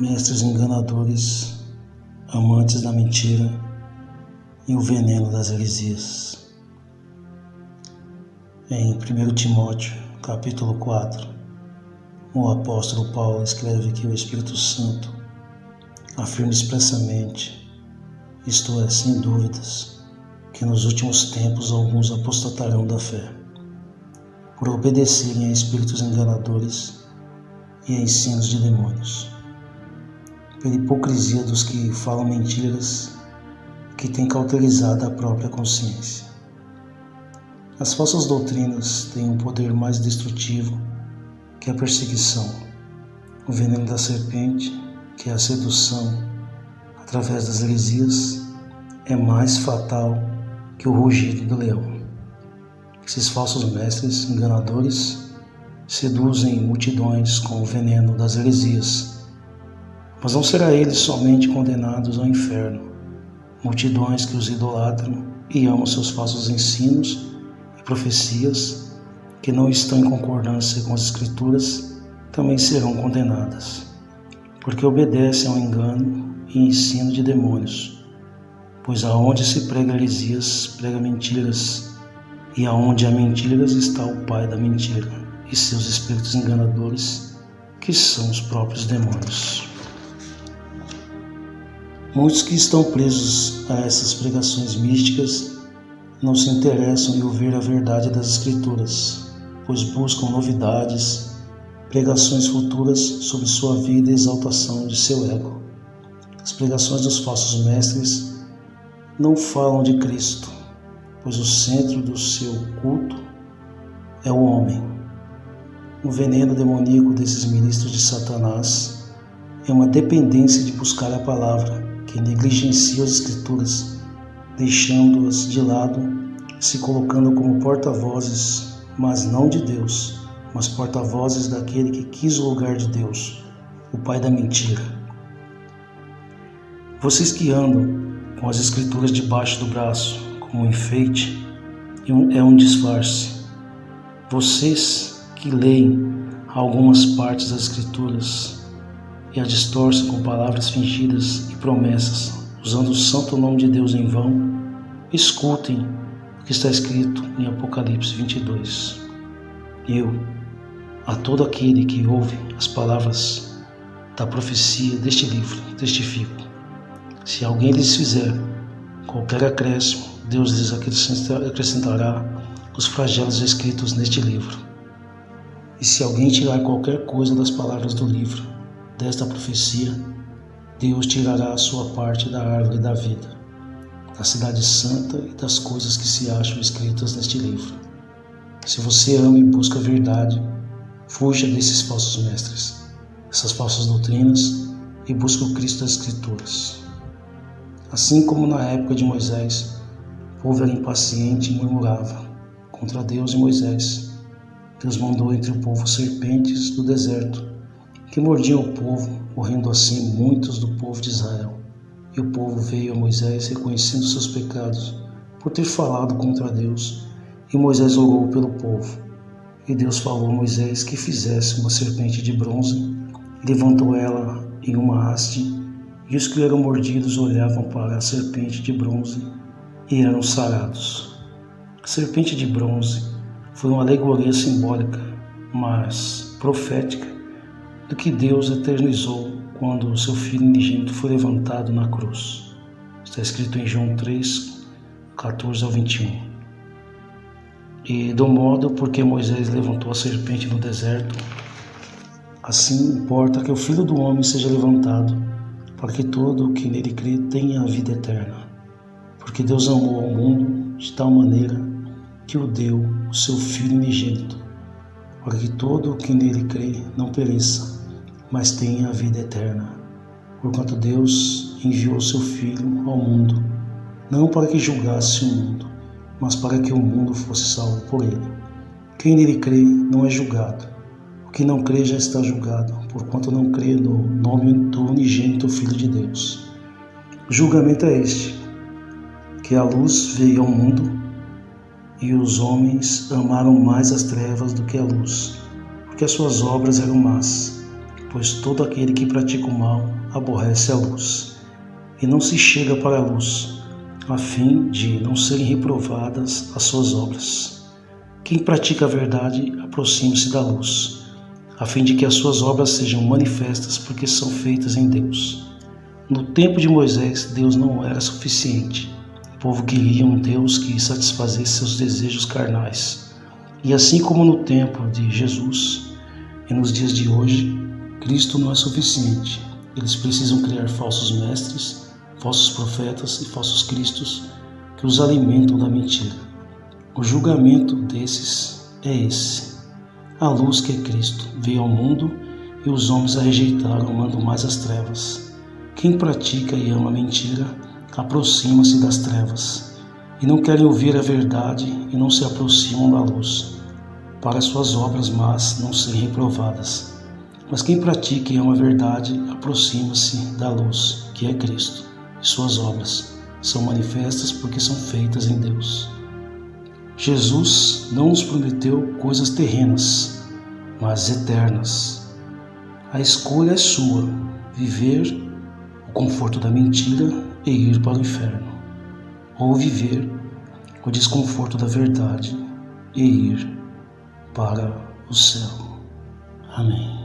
mestres enganadores, amantes da mentira e o veneno das heresias. Em 1 Timóteo, capítulo 4, o apóstolo Paulo escreve que o Espírito Santo afirma expressamente, isto é, sem dúvidas, que nos últimos tempos alguns apostatarão da fé, por obedecerem a espíritos enganadores e a ensinos de demônios, pela hipocrisia dos que falam mentiras e que têm cauterizado a própria consciência. As falsas doutrinas têm um poder mais destrutivo que a perseguição, o veneno da serpente, que é a sedução através das heresias, é mais fatal que o rugido do leão. Esses falsos mestres enganadores seduzem multidões com o veneno das heresias, mas não será eles somente condenados ao inferno. Multidões que os idolatram e amam seus falsos ensinos e profecias, que não estão em concordância com as Escrituras, também serão condenadas, porque obedecem ao engano e ensino de demônios. Pois aonde se prega heresias, prega mentiras, e aonde há mentiras está o pai da mentira e seus espíritos enganadores, que são os próprios demônios. Muitos que estão presos a essas pregações místicas não se interessam em ouvir a verdade das Escrituras, pois buscam novidades, pregações futuras sobre sua vida e exaltação de seu ego. As pregações dos falsos mestres não falam de Cristo, pois o centro do seu culto é o homem. O veneno demoníaco desses ministros de Satanás é uma dependência de buscar a palavra, que negligencia as Escrituras, deixando-as de lado, se colocando como porta-vozes, mas não de Deus, mas porta-vozes daquele que quis o lugar de Deus, o pai da mentira. Vocês que andam com as Escrituras debaixo do braço, como um enfeite, é um disfarce. Vocês que leem algumas partes das Escrituras e a distorcem com palavras fingidas e promessas, usando o santo nome de Deus em vão, escutem o que está escrito em Apocalipse 22. Eu, a todo aquele que ouve as palavras da profecia deste livro, testifico: se alguém lhes fizer qualquer acréscimo, Deus lhes acrescentará os flagelos escritos neste livro. E se alguém tirar qualquer coisa das palavras do livro desta profecia, Deus tirará a sua parte da árvore da vida, da cidade santa e das coisas que se acham escritas neste livro. Se você ama e busca a verdade, fuja desses falsos mestres, essas falsas doutrinas, e busque o Cristo das Escrituras. Assim como na época de Moisés, o povo era impaciente e murmurava contra Deus e Moisés. Deus mandou entre o povo serpentes do deserto, que mordiam o povo, morrendo assim muitos do povo de Israel. E o povo veio a Moisés reconhecendo seus pecados por ter falado contra Deus, e Moisés orou pelo povo. E Deus falou a Moisés que fizesse uma serpente de bronze, e levantou ela em uma haste, e os que eram mordidos olhavam para a serpente de bronze e eram sarados. A serpente de bronze foi uma alegoria simbólica, mas profética, do que Deus eternizou quando o seu Filho unigênito foi levantado na cruz. Está escrito em João 3, 14 ao 21. E do modo porque Moisés levantou a serpente no deserto, assim importa que o Filho do Homem seja levantado, para que todo o que nele crê tenha a vida eterna. Porque Deus amou ao mundo de tal maneira que o deu o seu Filho unigênito, para que todo o que nele crê não pereça, mas tenha a vida eterna. Porquanto Deus enviou o seu Filho ao mundo, não para que julgasse o mundo, mas para que o mundo fosse salvo por ele. Quem nele crê não é julgado. O que não crê já está julgado, porquanto não crê no nome do unigênito Filho de Deus. O julgamento é este, que a luz veio ao mundo, e os homens amaram mais as trevas do que a luz, porque as suas obras eram más. pois todo aquele que pratica o mal aborrece a luz, e não se chega para a luz, a fim de não serem reprovadas as suas obras. Quem pratica a verdade aproxima-se da luz, a fim de que as suas obras sejam manifestas, porque são feitas em Deus. No tempo de Moisés, Deus não era suficiente. O povo queria um Deus que satisfazesse seus desejos carnais. E assim como no tempo de Jesus e nos dias de hoje, Cristo não é suficiente. Eles precisam criar falsos mestres, falsos profetas e falsos cristos que os alimentam da mentira. O julgamento desses é esse. A luz, que é Cristo, veio ao mundo e os homens a rejeitaram, amando mais as trevas. Quem pratica e ama a mentira aproxima-se das trevas, e não querem ouvir a verdade e não se aproximam da luz, para suas obras más não serem reprovadas. Mas quem pratica e ama a verdade aproxima-se da luz, que é Cristo, e suas obras são manifestas porque são feitas em Deus. Jesus não nos prometeu coisas terrenas, mas eternas. A escolha é sua, viver o conforto da mentira e ir para o inferno, ou viver o desconforto da verdade e ir para o céu. Amém.